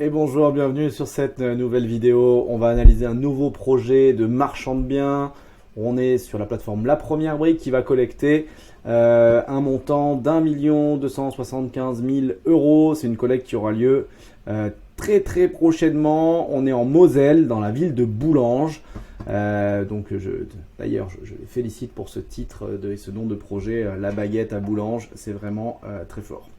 Et bonjour, bienvenue sur cette nouvelle vidéo. On va analyser un nouveau projet de marchand de biens. On est sur la plateforme La Première Brique qui va collecter un montant d'1 275 000 €. C'est une collecte qui aura lieu très prochainement. On est en Moselle, dans la ville de Boulanges. D'ailleurs, je les félicite pour ce titre et ce nom de projet, La Baguette à Boulanges. C'est vraiment très fort.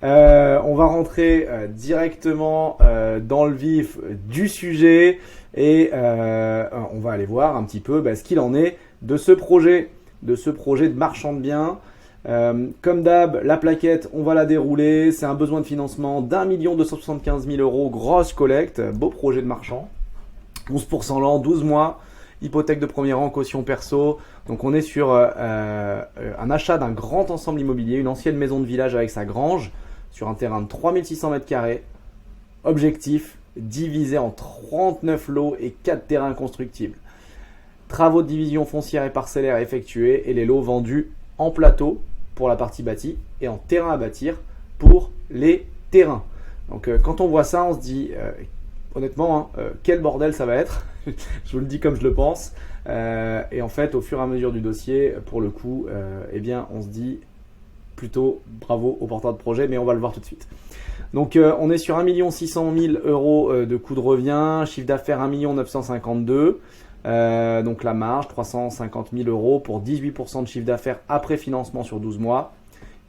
On va rentrer directement dans le vif du sujet et on va aller voir un petit peu ce qu'il en est de ce projet de marchand de biens. Comme d'hab, la plaquette, on va la dérouler. C'est un besoin de financement d'1 275 000 €, grosse collecte, beau projet de marchand. 11% l'an, 12 mois, hypothèque de premier rang, caution perso. Donc on est sur un achat d'un grand ensemble immobilier, une ancienne maison de village avec sa grange, sur un terrain de 3600 m². Objectif, divisé en 39 lots et 4 terrains constructibles. Travaux de division foncière et parcellaire effectués et les lots vendus en plateau pour la partie bâtie et en terrain à bâtir pour les terrains. Donc quand on voit ça, on se dit honnêtement, quel bordel ça va être. Je vous le dis comme je le pense. Et en fait, au fur et à mesure du dossier, pour le coup, on se dit plutôt bravo au porteur de projet, mais on va le voir tout de suite. Donc on est sur 1 600 000 € de coût de revient, chiffre d'affaires 1 952 000. Donc la marge 350 000 € pour 18% de chiffre d'affaires après financement sur 12 mois.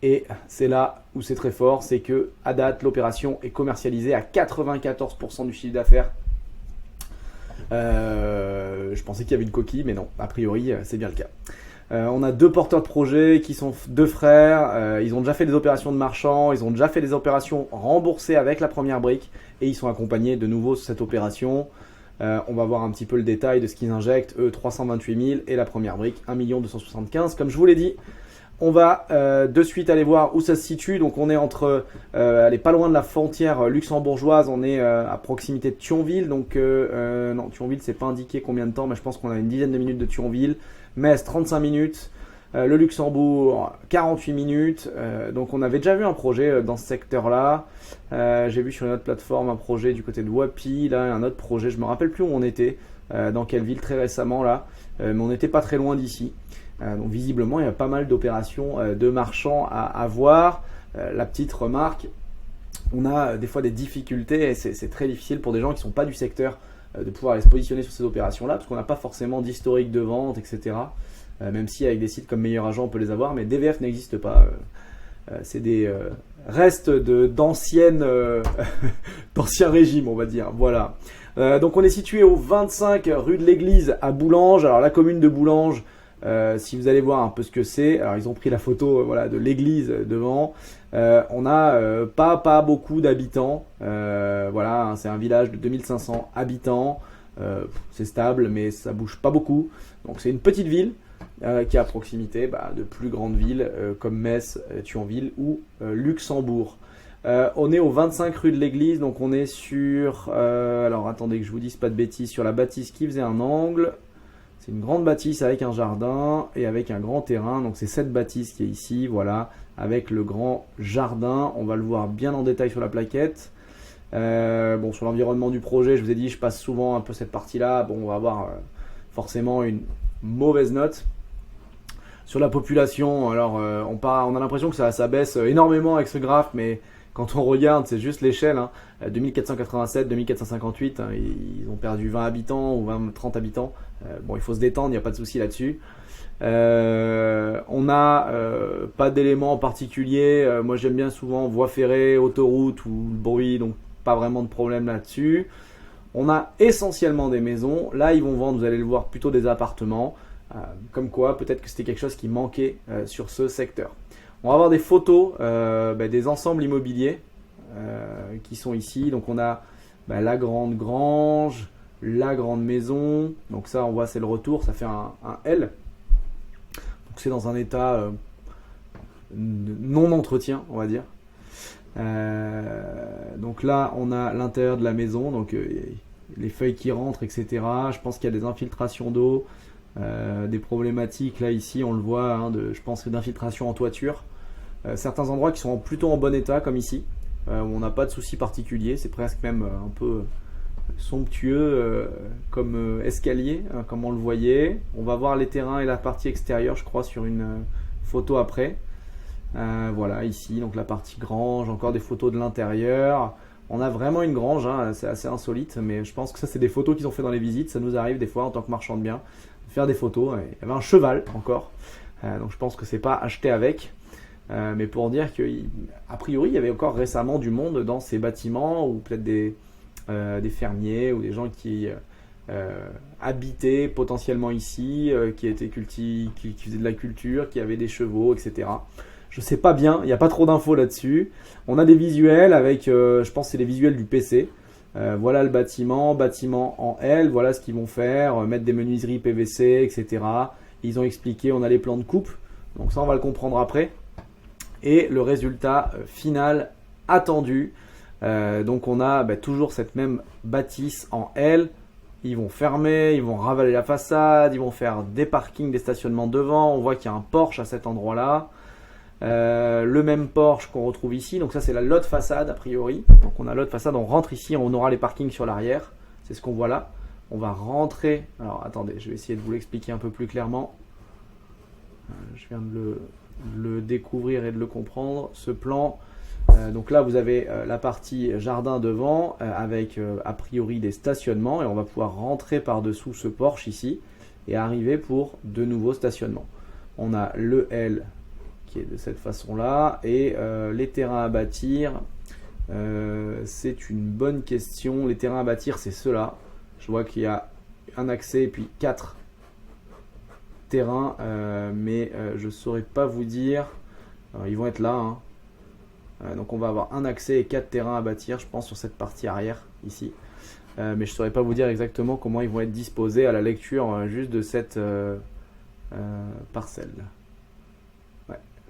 Et c'est là où c'est très fort, c'est que à date, l'opération est commercialisée à 94% du chiffre d'affaires. Je pensais qu'il y avait une coquille, mais non, a priori, c'est bien le cas. On a deux porteurs de projet qui sont deux frères. Ils ont déjà fait des opérations de marchand, ils ont déjà fait des opérations remboursées avec la Première Brique et ils sont accompagnés de nouveau sur cette opération. On va voir un petit peu le détail de ce qu'ils injectent. Eux, 328 000 et la Première Brique, 1 275 000. Comme je vous l'ai dit, on va de suite aller voir où ça se situe. Donc on est elle est pas loin de la frontière luxembourgeoise. On est à proximité de Thionville. Donc non, Thionville, c'est pas indiqué combien de temps, mais je pense qu'on a une dizaine de minutes de Thionville. Metz, 35 minutes. Le Luxembourg, 48 minutes. Donc on avait déjà vu un projet dans ce secteur-là. J'ai vu sur une autre plateforme un projet du côté de Wapi. Là, un autre projet. Je me rappelle plus où on était, dans quelle ville très récemment là. Mais on n'était pas très loin d'ici. Donc visiblement, il y a pas mal d'opérations de marchands à voir. La petite remarque, on a des fois des difficultés et c'est très difficile pour des gens qui ne sont pas du secteur de pouvoir aller se positionner sur ces opérations-là parce qu'on n'a pas forcément d'historique de vente, etc. Même si avec des sites comme Meilleur Agent, on peut les avoir, mais DVF n'existe pas. C'est des restes d'anciens régimes, on va dire. Voilà. Donc on est situé au 25 rue de l'Église à Boulanges. Alors la commune de Boulanges, si vous allez voir un peu ce que c'est, alors ils ont pris la photo de l'église devant. On a pas beaucoup d'habitants. Voilà, c'est un village de 2500 habitants. C'est stable, mais ça bouge pas beaucoup. Donc c'est une petite ville qui est à proximité de plus grandes villes comme Metz, Thionville ou Luxembourg. On est au 25 rue de l'Église, donc on est sur... alors attendez que je vous dise pas de bêtises, sur la bâtisse qui faisait un angle. C'est une grande bâtisse avec un jardin et avec un grand terrain. Donc c'est cette bâtisse qui est ici, voilà, avec le grand jardin. On va le voir bien en détail sur la plaquette. Sur l'environnement du projet, je vous ai dit, je passe souvent un peu cette partie-là. Bon, on va avoir forcément une mauvaise note. Sur la population, alors on a l'impression que ça baisse énormément avec ce graphe, mais quand on regarde, c'est juste l'échelle. 2487, 2458, ils ont perdu 20 habitants ou 30 habitants. Il faut se détendre, il n'y a pas de souci là-dessus. On n'a pas d'éléments en particulier. Moi, j'aime bien souvent voie ferrée, autoroute ou le bruit, donc pas vraiment de problème là-dessus. On a essentiellement des maisons. Là, ils vont vendre, vous allez le voir, plutôt des appartements. Comme quoi, peut-être que c'était quelque chose qui manquait sur ce secteur. On va avoir des photos des ensembles immobiliers qui sont ici. Donc on a la grande grange, la grande maison. Donc ça, on voit, c'est le retour, ça fait un L. Donc c'est dans un état non entretien, on va dire. Donc là, on a l'intérieur de la maison, donc les feuilles qui rentrent, etc. Je pense qu'il y a des infiltrations d'eau, des problématiques. Là, ici, on le voit, je pense, d'infiltration en toiture. Certains endroits qui sont plutôt en bon état, comme ici. où on n'a pas de soucis particuliers. C'est presque même un peu somptueux comme escalier, comme on le voyait. On va voir les terrains et la partie extérieure, je crois, sur une photo après. Voilà, ici, donc la partie grange, encore des photos de l'intérieur. On a vraiment une grange, hein, c'est assez insolite, mais je pense que ça, c'est des photos qu'ils ont fait dans les visites. Ça nous arrive des fois, en tant que marchand de biens, de faire des photos. Il y avait un cheval encore, donc je pense que c'est pas acheté avec. Mais pour dire qu'a priori, il y avait encore récemment du monde dans ces bâtiments, ou peut-être des fermiers, ou des gens qui habitaient potentiellement ici, qui faisaient de la culture, qui avaient des chevaux, etc. Je sais pas bien, il n'y a pas trop d'infos là-dessus. On a des visuels avec, je pense que c'est les visuels du PC. Voilà le bâtiment en L, voilà ce qu'ils vont faire, mettre des menuiseries PVC, etc. Ils ont expliqué, on a les plans de coupe, donc ça on va le comprendre après. Et le résultat final attendu, donc on a toujours cette même bâtisse en L. Ils vont fermer, ils vont ravaler la façade, ils vont faire des parkings, des stationnements devant. On voit qu'il y a un Porsche à cet endroit-là. Le même Porsche qu'on retrouve ici, donc ça c'est l'autre façade a priori. Donc on a l'autre façade, on rentre ici, on aura les parkings sur l'arrière, c'est ce qu'on voit là. On va rentrer, alors attendez, je vais essayer de vous l'expliquer un peu plus clairement. Je viens de le découvrir et de le comprendre, ce plan. Donc là vous avez la partie jardin devant avec a priori des stationnements, et on va pouvoir rentrer par dessous ce Porsche ici et arriver pour de nouveaux stationnements. On a le L qui est de cette façon-là, et les terrains à bâtir, c'est une bonne question. Les terrains à bâtir, c'est ceux-là. Je vois qu'il y a un accès et puis 4 terrains, mais je ne saurais pas vous dire. Alors, ils vont être là, hein. Donc on va avoir un accès et 4 terrains à bâtir, je pense, sur cette partie arrière ici. Mais je ne saurais pas vous dire exactement comment ils vont être disposés à la lecture juste de cette parcelle.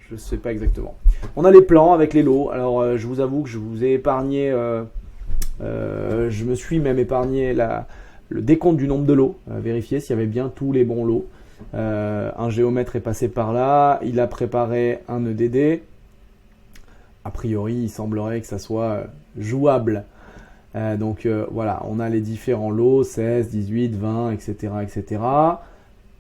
Je ne sais pas exactement. On a les plans avec les lots. Alors je vous avoue que je vous ai épargné, je me suis même épargné le décompte du nombre de lots, vérifier s'il y avait bien tous les bons lots. Un géomètre est passé par là, il a préparé un EDD. A priori, il semblerait que ça soit jouable. Donc voilà, on a les différents lots, 16, 18, 20, etc. etc.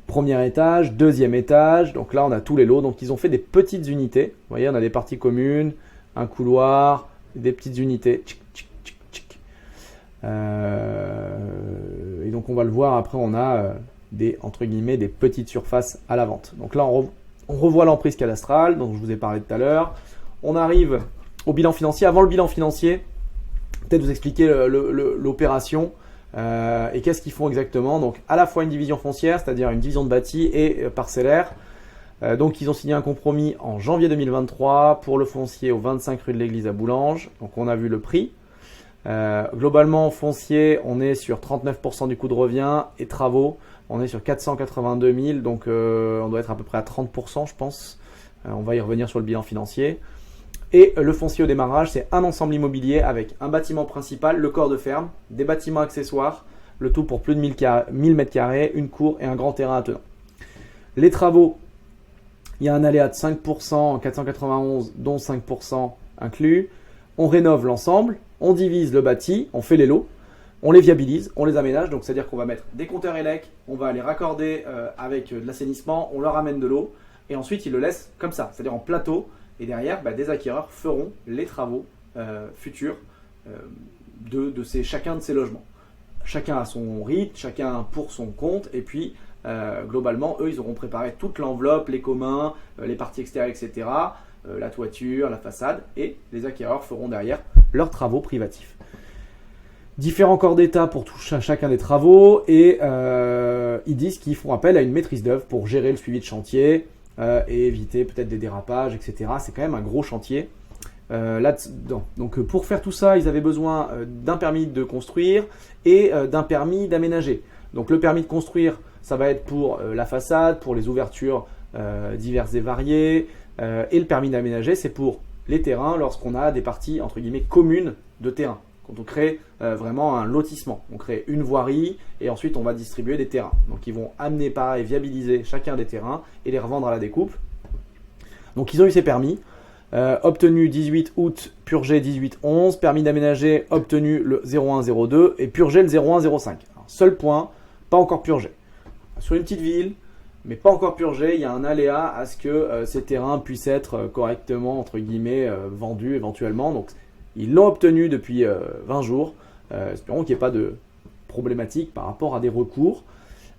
Premier étage, deuxième étage, donc là on a tous les lots. Donc ils ont fait des petites unités, vous voyez, on a des parties communes, un couloir, des petites unités. Et donc on va le voir après, on a entre guillemets des petites surfaces à la vente. Donc là on revoit l'emprise cadastrale dont je vous ai parlé tout à l'heure. On arrive au bilan financier. Avant le bilan financier, peut-être vous expliquer l'opération. Et qu'est-ce qu'ils font exactement? Donc à la fois une division foncière, c'est-à-dire une division de bâti, et parcellaire. Donc ils ont signé un compromis en janvier 2023 pour le foncier au 25 rue de l'Église à Boulanges. Donc on a vu le prix. Globalement foncier, on est sur 39% du coût de revient, et travaux, on est sur 482 000. Donc on doit être à peu près à 30%, je pense. On va y revenir sur le bilan financier. Et le foncier au démarrage, c'est un ensemble immobilier avec un bâtiment principal, le corps de ferme, des bâtiments accessoires, le tout pour plus de 1000 m², une cour et un grand terrain attenant. Les travaux, il y a un aléa de 5% en 491, dont 5% inclus. On rénove l'ensemble, on divise le bâti, on fait les lots, on les viabilise, on les aménage. Donc c'est-à-dire qu'on va mettre des compteurs élec, on va les raccorder avec de l'assainissement, on leur amène de l'eau, et ensuite ils le laissent comme ça, c'est-à-dire en plateau. Et derrière, des acquéreurs feront les travaux futurs de chacun de ces logements. Chacun à son rythme, chacun pour son compte. Et puis, globalement, eux, ils auront préparé toute l'enveloppe, les communs, les parties extérieures, etc. La toiture, la façade. Et les acquéreurs feront derrière leurs travaux privatifs. Différents corps d'état pour chacun des travaux. Et ils disent qu'ils font appel à une maîtrise d'œuvre pour gérer le suivi de chantier. Et éviter peut-être des dérapages, etc. C'est quand même un gros chantier là-dedans. Donc pour faire tout ça, ils avaient besoin d'un permis de construire et d'un permis d'aménager. Donc le permis de construire, ça va être pour la façade, pour les ouvertures diverses et variées. Et le permis d'aménager, c'est pour les terrains lorsqu'on a des parties entre guillemets communes de terrain. Quand on crée vraiment un lotissement, on crée une voirie et ensuite on va distribuer des terrains. Donc ils vont amener pareil, viabiliser chacun des terrains et les revendre à la découpe. Donc ils ont eu ces permis. Obtenu 18 août, purgé 18-11, permis d'aménager obtenu le 01-02 et purgé le 01-05. Seul point, pas encore purgé. Sur une petite ville, mais pas encore purgé, il y a un aléa à ce que ces terrains puissent être correctement, entre guillemets, vendus éventuellement. Donc, ils l'ont obtenu depuis 20 jours. Espérons qu'il n'y ait pas de problématique par rapport à des recours.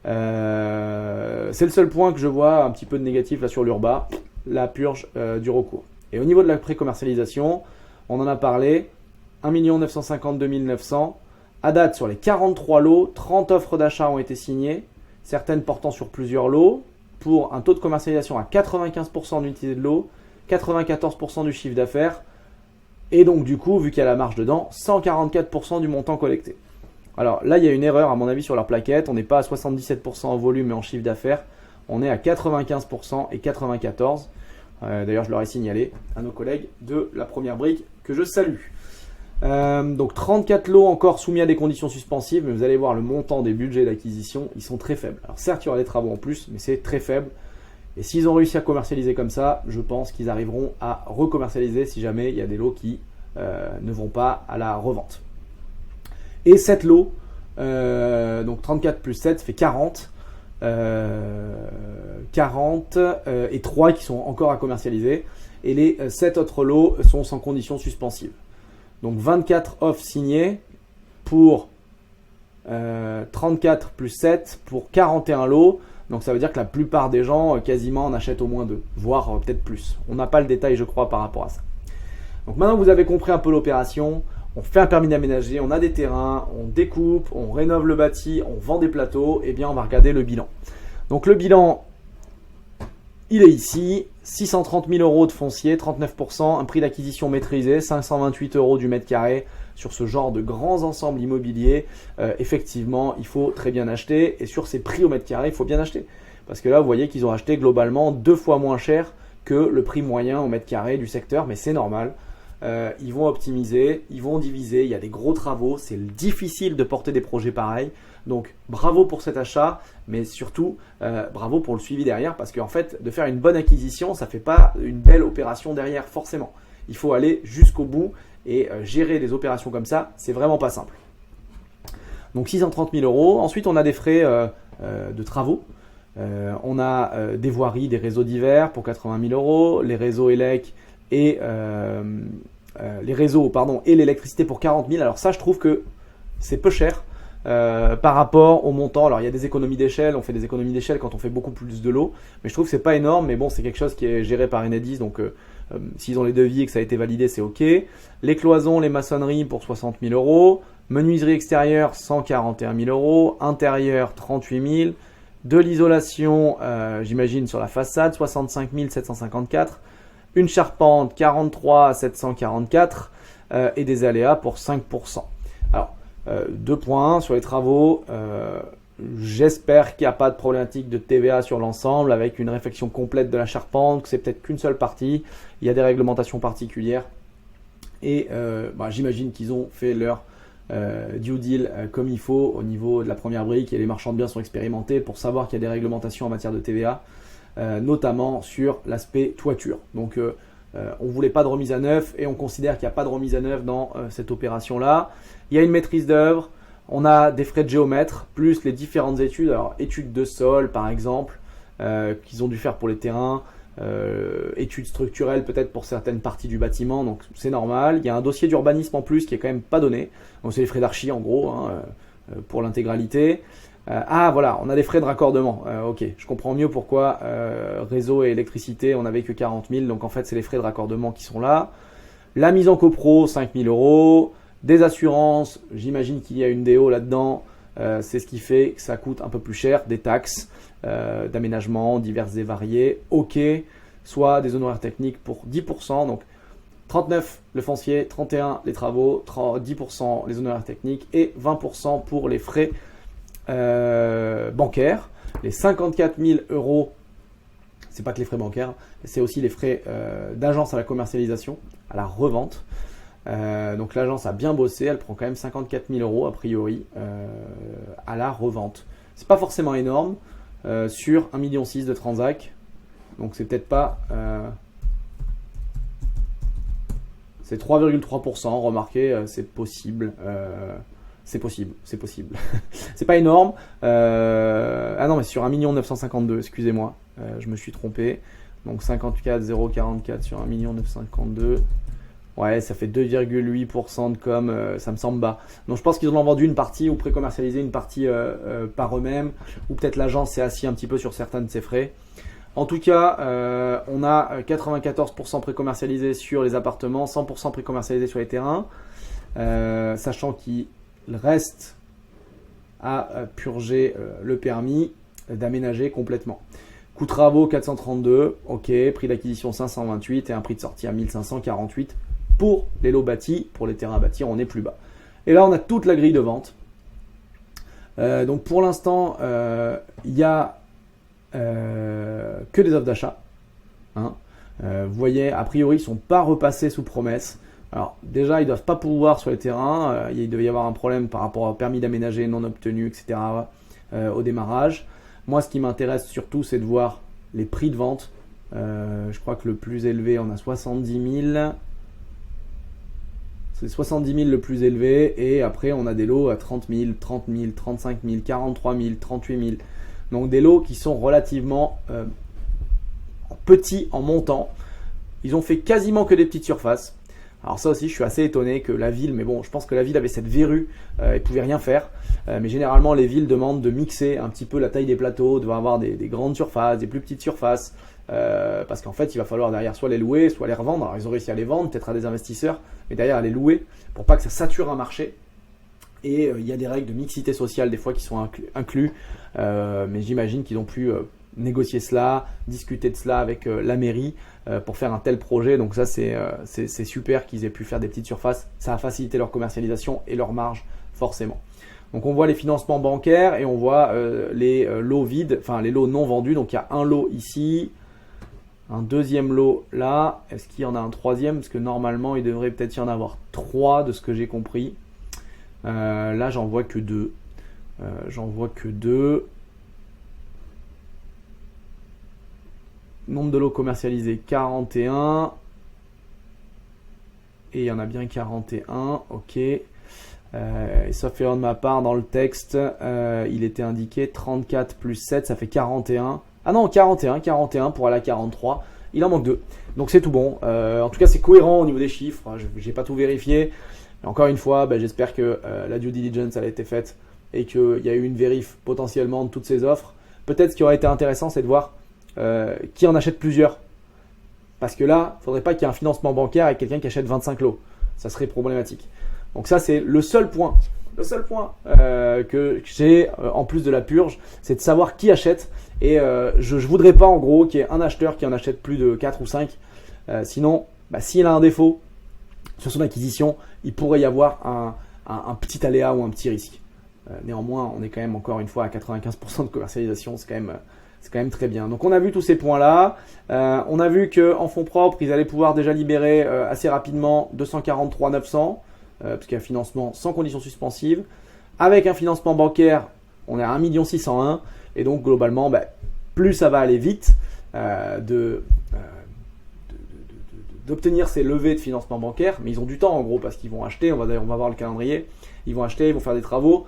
C'est le seul point que je vois un petit peu de négatif là sur l'Urba, la purge du recours. Et au niveau de la pré-commercialisation, on en a parlé, 1 952 900. À date, sur les 43 lots, 30 offres d'achat ont été signées, certaines portant sur plusieurs lots, pour un taux de commercialisation à 95% d'unité de lot, 94% du chiffre d'affaires, et donc du coup, vu qu'il y a la marge dedans, 144% du montant collecté. Alors là, il y a une erreur à mon avis sur leur plaquette, on n'est pas à 77% en volume et en chiffre d'affaires, on est à 95% et 94%. D'ailleurs, je leur ai signalé à nos collègues de la première brique que je salue. Donc 34 lots encore soumis à des conditions suspensives, mais vous allez voir le montant des budgets d'acquisition, ils sont très faibles. Alors certes, il y aura des travaux en plus, mais c'est très faible. Et s'ils ont réussi à commercialiser comme ça, je pense qu'ils arriveront à recommercialiser si jamais il y a des lots qui ne vont pas à la revente. Et 7 lots, donc 34 plus 7 fait 40. 40 et 3 qui sont encore à commercialiser. Et les 7 autres lots sont sans condition suspensive. Donc 24 offres signées pour 34 plus 7 pour 41 lots. Donc ça veut dire que la plupart des gens quasiment en achètent au moins 2, voire peut-être plus. On n'a pas le détail je crois par rapport à ça. Donc maintenant que vous avez compris un peu l'opération, on fait un permis d'aménager, on a des terrains, on découpe, on rénove le bâti, on vend des plateaux, et bien on va regarder le bilan. Donc le bilan, il est ici, 630 000 euros de foncier, 39%, un prix d'acquisition maîtrisé, 528 euros du mètre carré sur ce genre de grands ensembles immobiliers. Effectivement, il faut très bien acheter et sur ces prix au mètre carré, il faut bien acheter. Parce que là, vous voyez qu'ils ont acheté globalement 2 fois moins cher que le prix moyen au mètre carré du secteur, mais c'est normal. Ils vont optimiser, ils vont diviser, il y a des gros travaux, c'est difficile de porter des projets pareils. Donc bravo pour cet achat, mais surtout bravo pour le suivi derrière parce qu'en fait de faire une bonne acquisition, ça ne fait pas une belle opération derrière forcément. Il faut aller jusqu'au bout et gérer des opérations comme ça, c'est vraiment pas simple. Donc 630 000 euros. Ensuite on a des frais de travaux. On a des voiries, des réseaux divers pour 80 000 euros, les réseaux ELEC et et l'électricité pour 40 000. Alors ça, je trouve que c'est peu cher par rapport au montant. Alors il y a des économies d'échelle, on fait des économies d'échelle quand on fait beaucoup plus de lots, mais je trouve que c'est pas énorme. Mais bon, c'est quelque chose qui est géré par Enedis, donc s'ils ont les devis et que ça a été validé, c'est ok. Les cloisons, les maçonneries pour 60 000 euros, menuiserie extérieure 141 000 euros, intérieur 38 000, de l'isolation, j'imagine sur la façade 65 754. Une charpente 43 744 et des aléas pour 5%. Alors, 2 points sur les travaux. J'espère qu'il n'y a pas de problématique de TVA sur l'ensemble avec une réfection complète de la charpente, que c'est peut-être qu'une seule partie. Il y a des réglementations particulières. Et j'imagine qu'ils ont fait leur due deal comme il faut au niveau de la première brique et les marchands de biens sont expérimentés pour savoir qu'il y a des réglementations en matière de TVA. Notamment sur l'aspect toiture. Donc on ne voulait pas de remise à neuf et on considère qu'il n'y a pas de remise à neuf dans cette opération-là. Il y a une maîtrise d'œuvre, on a des frais de géomètre, plus les différentes études, alors études de sol par exemple, qu'ils ont dû faire pour les terrains, études structurelles peut-être pour certaines parties du bâtiment, donc c'est normal. Il y a un dossier d'urbanisme en plus qui est quand même pas donné, donc c'est les frais d'archi en gros pour l'intégralité. Voilà, on a des frais de raccordement. Ok, je comprends mieux pourquoi réseau et électricité, on n'avait que 40 000. Donc en fait, c'est les frais de raccordement qui sont là. La mise en copro, 5 000 euros. Des assurances, j'imagine qu'il y a une DO là-dedans. C'est ce qui fait que ça coûte un peu plus cher. Des taxes d'aménagement diverses et variées. Ok, soit des honoraires techniques pour 10%. Donc 39 le foncier, 31 les travaux, 10% les honoraires techniques et 20% pour les frais bancaires. Les 54 000 euros, c'est pas que les frais bancaires, c'est aussi les frais d'agence à la commercialisation, à la revente. Donc l'agence a bien bossé, elle prend quand même 54 000 euros a priori à la revente. C'est pas forcément énorme sur 1,6 million de transac, donc c'est peut-être pas C'est 3,3%. Remarquez, c'est possible. C'est possible. C'est pas énorme. Ah non, mais sur 1 952 000, excusez-moi. Je me suis trompé. Donc 54 044 sur 1 952 000. Ouais, ça fait 2,8% de com, ça me semble bas. Donc je pense qu'ils ont vendu une partie ou pré-commercialisé une partie par eux-mêmes. Ou peut-être l'agence s'est assis un petit peu sur certains de ses frais. En tout cas, on a 94% pré-commercialisé sur les appartements, 100% pré-commercialisé sur les terrains. Sachant qu'il reste à purger le permis d'aménager complètement. Coût travaux 432, ok, prix d'acquisition 528 et un prix de sortie à 1548 pour les lots bâtis. Pour les terrains à bâtir, on est plus bas. Et là, on a toute la grille de vente. Donc pour l'instant, il y a que des offres d'achat. Hein. Vous voyez, a priori, ils ne sont pas repassés sous promesse. Alors déjà, ils ne doivent pas pouvoir sur les terrains. Il devait y avoir un problème par rapport au permis d'aménager non obtenu, etc. Au démarrage. Moi, ce qui m'intéresse surtout, c'est de voir les prix de vente. Je crois que le plus élevé, on a 70 000. C'est 70 000 le plus élevé. Et après, on a des lots à 30 000, 30 000, 35 000, 43 000, 38 000. Donc des lots qui sont relativement petits en montant. Ils ont fait quasiment que des petites surfaces. Alors ça aussi, je suis assez étonné que la ville, mais bon, je pense que la ville avait cette verrue et pouvait rien faire. Mais généralement, les villes demandent de mixer un petit peu la taille des plateaux, de avoir des grandes surfaces, des plus petites surfaces. Parce qu'en fait, il va falloir derrière soit les louer, soit les revendre. Alors ils ont réussi à les vendre, peut-être à des investisseurs, mais derrière à les louer pour pas que ça sature un marché. Et il y a des règles de mixité sociale des fois qui sont inclus. Mais j'imagine qu'ils ont pu négocier cela, discuter de cela avec la mairie pour faire un tel projet. Donc ça, c'est super qu'ils aient pu faire des petites surfaces. Ça a facilité leur commercialisation et leur marge forcément. Donc on voit les financements bancaires et on voit les lots vides, enfin les lots non vendus. Donc il y a un lot ici, un deuxième lot là. Est-ce qu'il y en a un troisième? Parce que normalement, il devrait peut-être y en avoir 3 de ce que j'ai compris. Là, j'en vois que 2. Nombre de lots commercialisés 41. Et il y en a bien 41. Ok. Et sauf erreur de ma part, dans le texte, il était indiqué 34 plus 7, ça fait 41. Ah non, 41 pour aller à 43. Il en manque 2. Donc c'est tout bon. En tout cas, c'est cohérent au niveau des chiffres. Je n'ai pas tout vérifié. Et encore une fois, j'espère que la due diligence a été faite et qu'il y a eu une vérif potentiellement de toutes ces offres. Peut-être ce qui aurait été intéressant, c'est de voir qui en achète plusieurs. Parce que là, il ne faudrait pas qu'il y ait un financement bancaire avec quelqu'un qui achète 25 lots. Ça serait problématique. Donc ça, c'est le seul point. Que j'ai en plus de la purge, c'est de savoir qui achète. Et je ne voudrais pas en gros qu'il y ait un acheteur qui en achète plus de 4 ou 5. Sinon, s'il a un défaut sur son acquisition, il pourrait y avoir un petit aléa ou un petit risque. Néanmoins, on est quand même encore une fois à 95% de commercialisation. C'est quand même très bien. Donc on a vu tous ces points-là. On a vu qu'en fonds propres, ils allaient pouvoir déjà libérer assez rapidement 243 900. Parce qu'il y a un financement sans condition suspensive. Avec un financement bancaire, on est à 1 601 000. Et donc globalement, plus ça va aller vite d'obtenir ces levées de financement bancaire. Mais ils ont du temps en gros parce qu'ils vont acheter, on va voir le calendrier. Ils vont acheter, ils vont faire des travaux.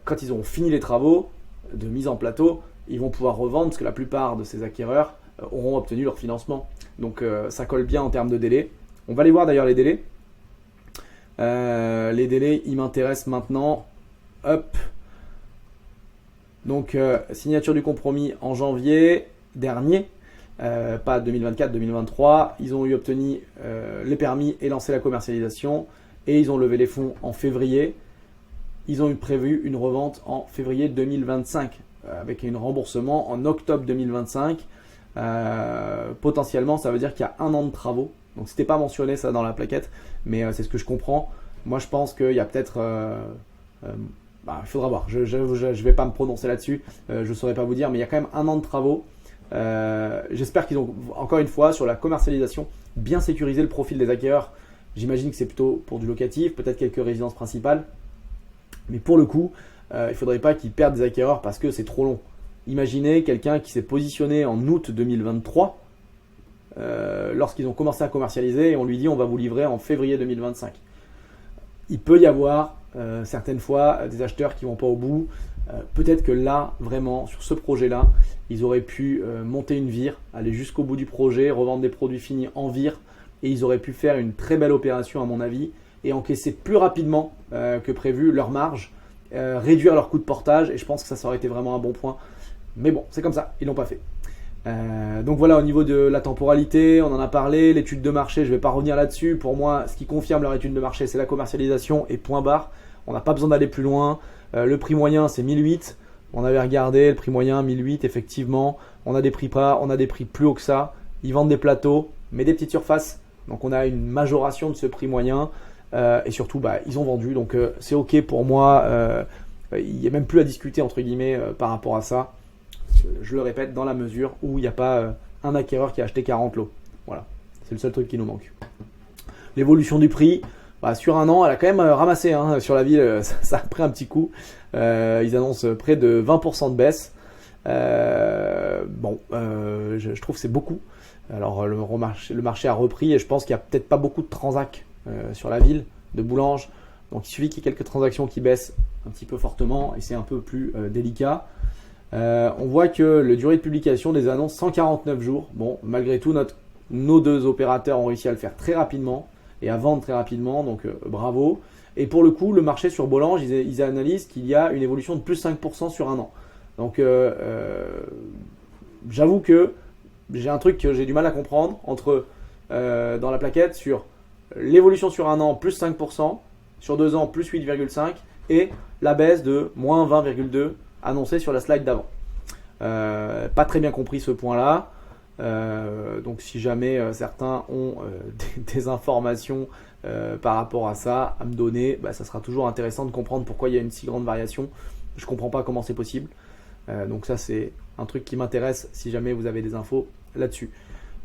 Quand ils auront fini les travaux de mise en plateau, ils vont pouvoir revendre parce que la plupart de ces acquéreurs auront obtenu leur financement. Donc ça colle bien en termes de délai. On va aller voir d'ailleurs les délais. Les délais, ils m'intéressent maintenant. Hop. Donc, signature du compromis en janvier dernier, pas 2024-2023. Ils ont obtenu les permis et lancé la commercialisation. Et ils ont levé les fonds en février. Ils ont prévu une revente en février 2025 avec un remboursement en octobre 2025. Potentiellement, ça veut dire qu'il y a 1 an de travaux. Donc, c'était pas mentionné ça dans la plaquette, mais c'est ce que je comprends. Moi, je pense qu'il y a peut-être... il faudra voir. Je ne vais pas me prononcer là-dessus. Je ne saurais pas vous dire, mais il y a quand même 1 an de travaux. J'espère qu'ils ont, encore une fois, sur la commercialisation, bien sécurisé le profil des acquéreurs. J'imagine que c'est plutôt pour du locatif, peut-être quelques résidences principales. Mais pour le coup, il ne faudrait pas qu'ils perdent des acquéreurs parce que c'est trop long. Imaginez quelqu'un qui s'est positionné en août 2023 lorsqu'ils ont commencé à commercialiser et on lui dit on va vous livrer en février 2025. Il peut y avoir certaines fois des acheteurs qui vont pas au bout. Peut-être que là, vraiment, sur ce projet-là, ils auraient pu monter une vire, aller jusqu'au bout du projet, revendre des produits finis en vire et ils auraient pu faire une très belle opération à mon avis et encaisser plus rapidement que prévu leur marge, réduire leur coût de portage et je pense que ça aurait été vraiment un bon point. Mais bon, c'est comme ça, ils l'ont pas fait. Donc voilà, au niveau de la temporalité, on en a parlé, l'étude de marché, je ne vais pas revenir là-dessus. Pour moi, ce qui confirme leur étude de marché, c'est la commercialisation et point barre. On n'a pas besoin d'aller plus loin. Le prix moyen, c'est 1008. On avait regardé le prix moyen, 1008, effectivement. On a des prix pas, on a des prix plus haut que ça. Ils vendent des plateaux, mais des petites surfaces. Donc on a une majoration de ce prix moyen. Et surtout, ils ont vendu. Donc c'est OK pour moi. Il n'y a même plus à discuter, entre guillemets, par rapport à ça. Je le répète, dans la mesure où il n'y a pas un acquéreur qui a acheté 40 lots. Voilà, c'est le seul truc qui nous manque. L'évolution du prix, sur un an, elle a quand même ramassé sur la ville, ça a pris un petit coup. Ils annoncent près de 20% de baisse. Je trouve que c'est beaucoup. Alors le marché a repris et je pense qu'il n'y a peut-être pas beaucoup de transacts sur la ville de Boulanges. Donc il suffit qu'il y ait quelques transactions qui baissent un petit peu fortement et c'est un peu plus délicat. On voit que le durée de publication des annonces 149 jours. Bon, malgré tout, nos deux opérateurs ont réussi à le faire très rapidement et à vendre très rapidement, donc bravo. Et pour le coup, le marché sur Boulanges, ils analysent qu'il y a une évolution de plus 5% sur un an. Donc j'avoue que j'ai un truc que j'ai du mal à comprendre entre dans la plaquette sur l'évolution sur un an plus 5%, sur 2 ans plus 8,5% et la baisse de moins 20,2% annoncée sur la slide d'avant. Pas très bien compris ce point-là. Donc si jamais certains ont des informations par rapport à ça à me donner, ça sera toujours intéressant de comprendre pourquoi il y a une si grande variation. Je ne comprends pas comment c'est possible. Donc ça c'est un truc qui m'intéresse si jamais vous avez des infos là-dessus.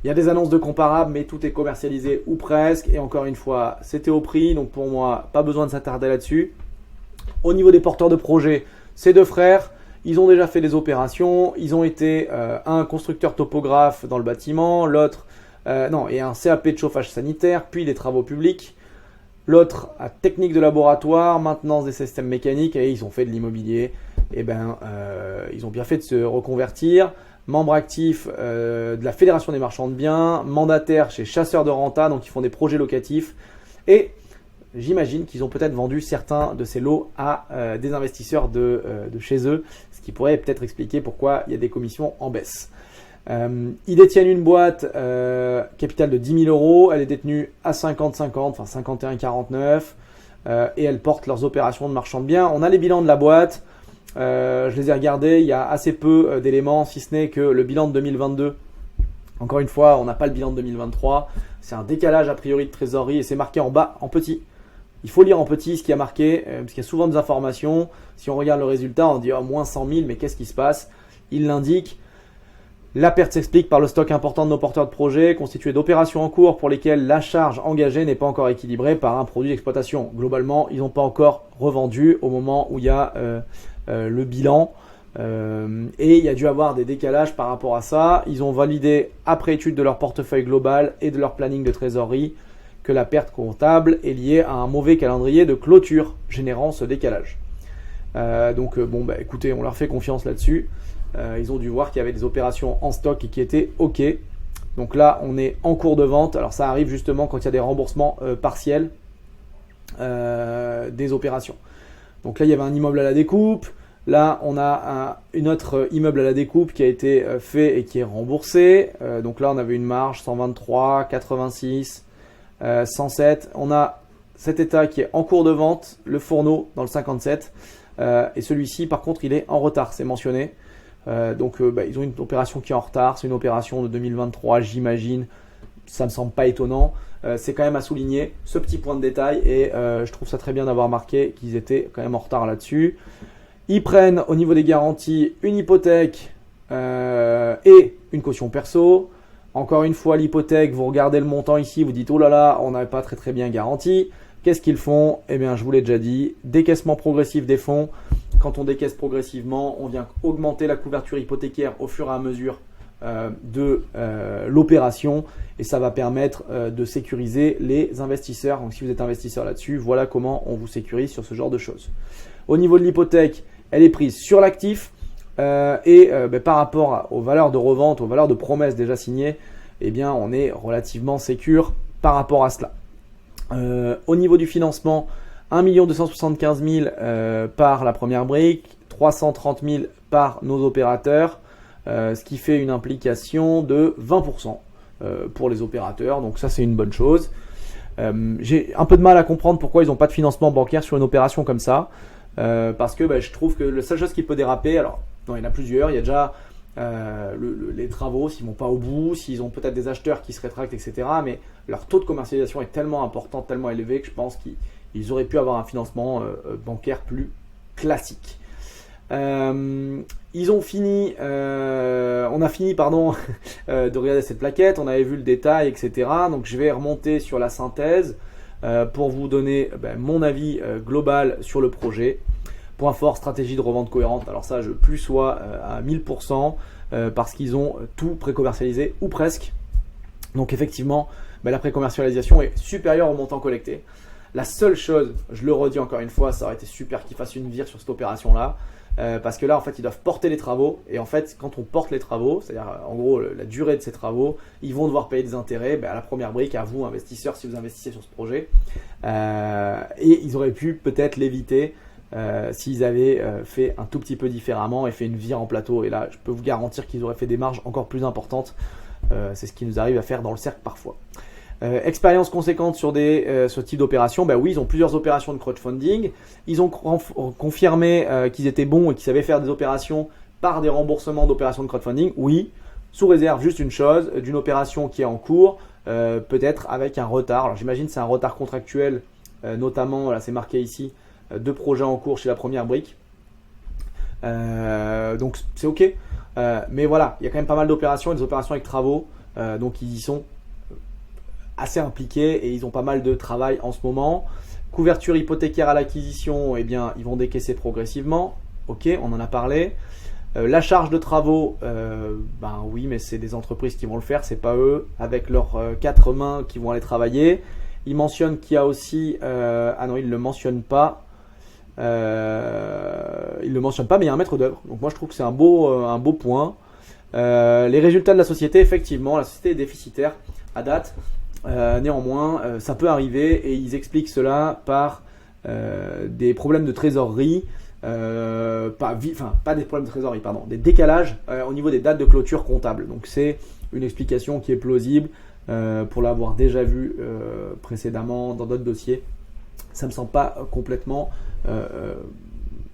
Il y a des annonces de comparables, mais tout est commercialisé ou presque. Et encore une fois, c'était au prix. Donc pour moi, pas besoin de s'attarder là-dessus. Au niveau des porteurs de projets, ces deux frères, ils ont déjà fait des opérations. Ils ont été un constructeur topographe dans le bâtiment, l'autre et un CAP de chauffage sanitaire, puis des travaux publics. L'autre a technique de laboratoire, maintenance des systèmes mécaniques et ils ont fait de l'immobilier. Et ils ont bien fait de se reconvertir. Membre actif de la Fédération des marchands de biens, mandataire chez Chasseurs de Renta, donc ils font des projets locatifs. Et j'imagine qu'ils ont peut-être vendu certains de ces lots à des investisseurs de chez eux, ce qui pourrait peut-être expliquer pourquoi il y a des commissions en baisse. Ils détiennent une boîte capitale de 10 000 euros, elle est détenue à 50-50, enfin 51-49, et elle porte leurs opérations de marchands de biens. On a les bilans de la boîte. Je les ai regardés, il y a assez peu d'éléments, si ce n'est que le bilan de 2022. Encore une fois, on n'a pas le bilan de 2023. C'est un décalage a priori de trésorerie et c'est marqué en bas en petit. Il faut lire en petit ce qui a marqué, parce qu'il y a souvent des informations. Si on regarde le résultat, on dit moins 100 000, mais qu'est-ce qui se passe? Il l'indique. La perte s'explique par le stock important de nos porteurs de projets, constitué d'opérations en cours pour lesquelles la charge engagée n'est pas encore équilibrée par un produit d'exploitation. Globalement, ils n'ont pas encore revendu au moment où il y a le bilan et il y a dû avoir des décalages par rapport à ça. Ils ont validé après étude de leur portefeuille global et de leur planning de trésorerie que la perte comptable est liée à un mauvais calendrier de clôture générant ce décalage. Écoutez, on leur fait confiance là-dessus. Ils ont dû voir qu'il y avait des opérations en stock et qui étaient OK. Donc là, on est en cours de vente. Alors ça arrive justement quand il y a des remboursements partiels des opérations. Donc là, il y avait un immeuble à la découpe. Là, on a une autre immeuble à la découpe qui a été fait et qui est remboursé. Donc là, on avait une marge 123, 86, 107. On a cet état qui est en cours de vente, le fourneau dans le 57. Et celui-ci, par contre, il est en retard, c'est mentionné. Ils ont une opération qui est en retard. C'est une opération de 2023, j'imagine. Ça ne me semble pas étonnant. C'est quand même à souligner ce petit point de détail et je trouve ça très bien d'avoir marqué qu'ils étaient quand même en retard là-dessus. Ils prennent au niveau des garanties une hypothèque et une caution perso. Encore une fois, l'hypothèque, vous regardez le montant ici, vous dites oh là là, on n'avait pas très bien garanti. Qu'est-ce qu'ils font? Eh bien, je vous l'ai déjà dit, décaissement progressif des fonds. Quand on décaisse progressivement, on vient augmenter la couverture hypothécaire au fur et à mesure de l'opération et ça va permettre de sécuriser les investisseurs. Donc si vous êtes investisseur là-dessus, voilà comment on vous sécurise sur ce genre de choses. Au niveau de l'hypothèque, elle est prise sur l'actif par rapport aux valeurs de revente, aux valeurs de promesses déjà signées, eh bien on est relativement sécure par rapport à cela. Au niveau du financement, 1 275 000 par la première brique, 330 000 par nos opérateurs, ce qui fait une implication de 20% pour les opérateurs. Donc ça, c'est une bonne chose. J'ai un peu de mal à comprendre pourquoi ils n'ont pas de financement bancaire sur une opération comme ça. Parce que je trouve que la seule chose qui peut déraper, alors non, il y en a plusieurs, il y a déjà les travaux, s'ils ne vont pas au bout, s'ils ont peut-être des acheteurs qui se rétractent, etc. Mais leur taux de commercialisation est tellement important, tellement élevé que je pense qu'ils auraient pu avoir un financement bancaire plus classique. On a fini de regarder cette plaquette, on avait vu le détail, etc. Donc je vais remonter sur la synthèse pour vous donner mon avis global sur le projet. Point fort, stratégie de revente cohérente. Alors ça, je plus sois à 1000% parce qu'ils ont tout pré-commercialisé ou presque. Donc effectivement, la pré-commercialisation est supérieure au montant collecté. La seule chose, je le redis encore une fois, ça aurait été super qu'ils fassent une vire sur cette opération-là. Parce que là, en fait, ils doivent porter les travaux. Et en fait, quand on porte les travaux, c'est-à-dire en gros la durée de ces travaux, ils vont devoir payer des intérêts à la première brique, à vous, investisseurs, si vous investissez sur ce projet. Et ils auraient pu peut-être l'éviter s'ils avaient fait un tout petit peu différemment et fait une vire en plateau. Et là, je peux vous garantir qu'ils auraient fait des marges encore plus importantes. C'est ce qui nous arrive à faire dans le cercle parfois. Expérience conséquente sur ce type d'opération, oui, ils ont plusieurs opérations de crowdfunding. Ils ont confirmé qu'ils étaient bons et qu'ils savaient faire des opérations par des remboursements d'opérations de crowdfunding. Oui, sous réserve juste une chose, d'une opération qui est en cours, peut-être avec un retard. Alors j'imagine que c'est un retard contractuel, notamment, là c'est marqué ici, 2 projets en cours chez la première brique. Donc c'est ok. Mais voilà, il y a quand même pas mal d'opérations et des opérations avec travaux. Donc ils y sont assez impliqués et ils ont pas mal de travail en ce moment. Couverture hypothécaire à l'acquisition, eh bien, ils vont décaisser progressivement. Ok, on en a parlé. La charge de travaux, oui, mais c'est des entreprises qui vont le faire, c'est pas eux, avec leurs 4 mains qui vont aller travailler. Ils mentionnent qu'il y a aussi, non, ils ne le mentionnent pas. Ils ne le mentionnent pas, mais il y a un maître d'œuvre. Donc moi, je trouve que c'est un beau point. Les résultats de la société, effectivement, la société est déficitaire à date. Néanmoins, ça peut arriver et ils expliquent cela par des problèmes de trésorerie, pas des problèmes de trésorerie, pardon, des décalages au niveau des dates de clôture comptable. Donc c'est une explication qui est plausible pour l'avoir déjà vu précédemment dans d'autres dossiers. Ça ne me semble pas complètement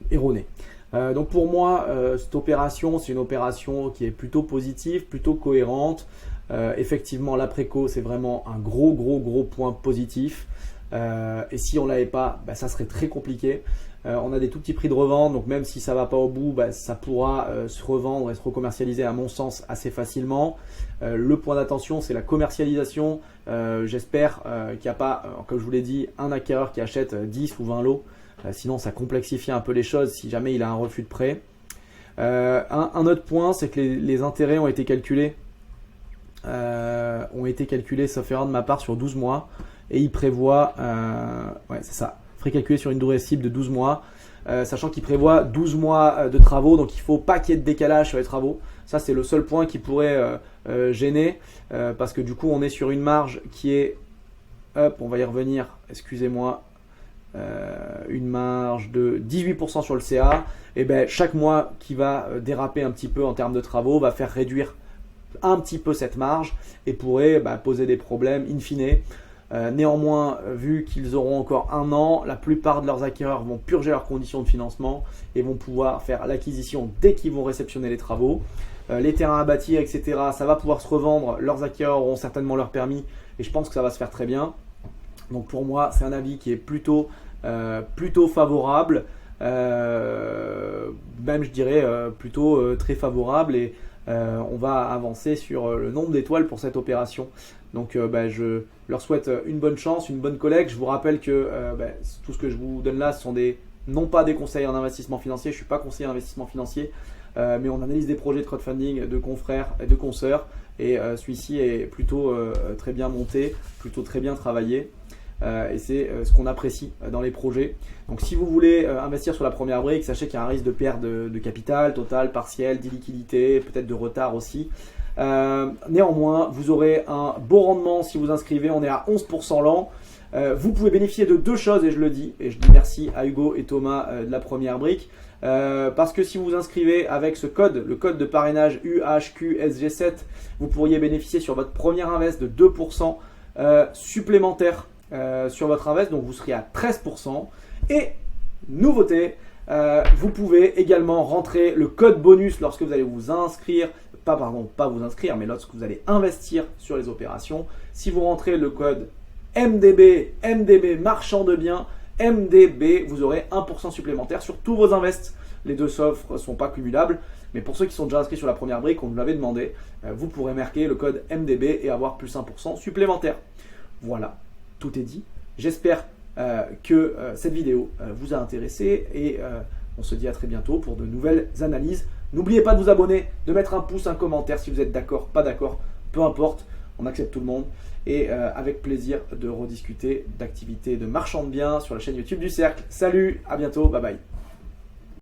erroné. Donc pour moi, cette opération, c'est une opération qui est plutôt positive, plutôt cohérente. Effectivement, la préco, c'est vraiment un gros point positif. Et si on ne l'avait pas, ça serait très compliqué. On a des tout petits prix de revente, donc même si ça ne va pas au bout, ça pourra se revendre et se recommercialiser à mon sens assez facilement. Le point d'attention, c'est la commercialisation. J'espère qu'il n'y a pas, comme je vous l'ai dit, un acquéreur qui achète 10 ou 20 lots. Sinon, ça complexifie un peu les choses si jamais il a un refus de prêt. Un autre point, c'est que les intérêts ont été calculés. Sauf erreur de ma part, sur 12 mois. Et il prévoit, c'est ça, frais calculés sur une durée cible de 12 mois. Sachant qu'il prévoit 12 mois de travaux, donc il ne faut pas qu'il y ait de décalage sur les travaux. Ça, c'est le seul point qui pourrait gêner. Parce que du coup, on est sur une marge qui est, on va y revenir, excusez-moi, une marge de 18% sur le CA. Et chaque mois qui va déraper un petit peu en termes de travaux va faire réduire un petit peu cette marge et pourrait poser des problèmes in fine. Néanmoins, vu qu'ils auront encore 1 an, la plupart de leurs acquéreurs vont purger leurs conditions de financement et vont pouvoir faire l'acquisition dès qu'ils vont réceptionner les travaux. Les terrains à bâtir, etc., ça va pouvoir se revendre. Leurs acquéreurs auront certainement leur permis et je pense que ça va se faire très bien. Donc pour moi, c'est un avis qui est plutôt favorable, même je dirais plutôt très favorable, et on va avancer sur le nombre d'étoiles pour cette opération. Donc je leur souhaite une bonne chance, une bonne collecte. Je vous rappelle que tout ce que je vous donne là, ce sont des non pas des conseils en investissement financier, je ne suis pas conseiller en investissement financier, mais on analyse des projets de crowdfunding de confrères et de consoeurs, et celui-ci est plutôt très bien monté, plutôt très bien travaillé. Et c'est ce qu'on apprécie dans les projets. Donc si vous voulez investir sur la première brique, sachez qu'il y a un risque de perte de capital total, partiel, d'illiquidité, peut-être de retard aussi. Néanmoins, vous aurez un beau rendement si vous inscrivez. On est à 11% l'an. Vous pouvez bénéficier de deux choses, et je le dis, et je dis merci à Hugo et Thomas de la première brique. Parce que si vous vous inscrivez avec ce code, le code de parrainage UHQSG7, vous pourriez bénéficier sur votre premier invest de 2% supplémentaires sur votre invest, donc vous serez à 13%. Et nouveauté, vous pouvez également rentrer le code bonus lorsque vous allez vous inscrire, pas vous inscrire, mais lorsque vous allez investir sur les opérations. Si vous rentrez le code MDB marchand de biens, MDB, vous aurez 1% supplémentaire sur tous vos invests. Les deux offres ne sont pas cumulables, mais pour ceux qui sont déjà inscrits sur la première brique, on nous l'avait demandé, vous pourrez marquer le code MDB et avoir plus 1% supplémentaire. Voilà, tout est dit. J'espère que cette vidéo vous a intéressé, et on se dit à très bientôt pour de nouvelles analyses. N'oubliez pas de vous abonner, de mettre un pouce, un commentaire si vous êtes d'accord, pas d'accord, peu importe, on accepte tout le monde. Et avec plaisir de rediscuter d'activités de marchand de biens sur la chaîne YouTube du Cercle. Salut, à bientôt, bye bye.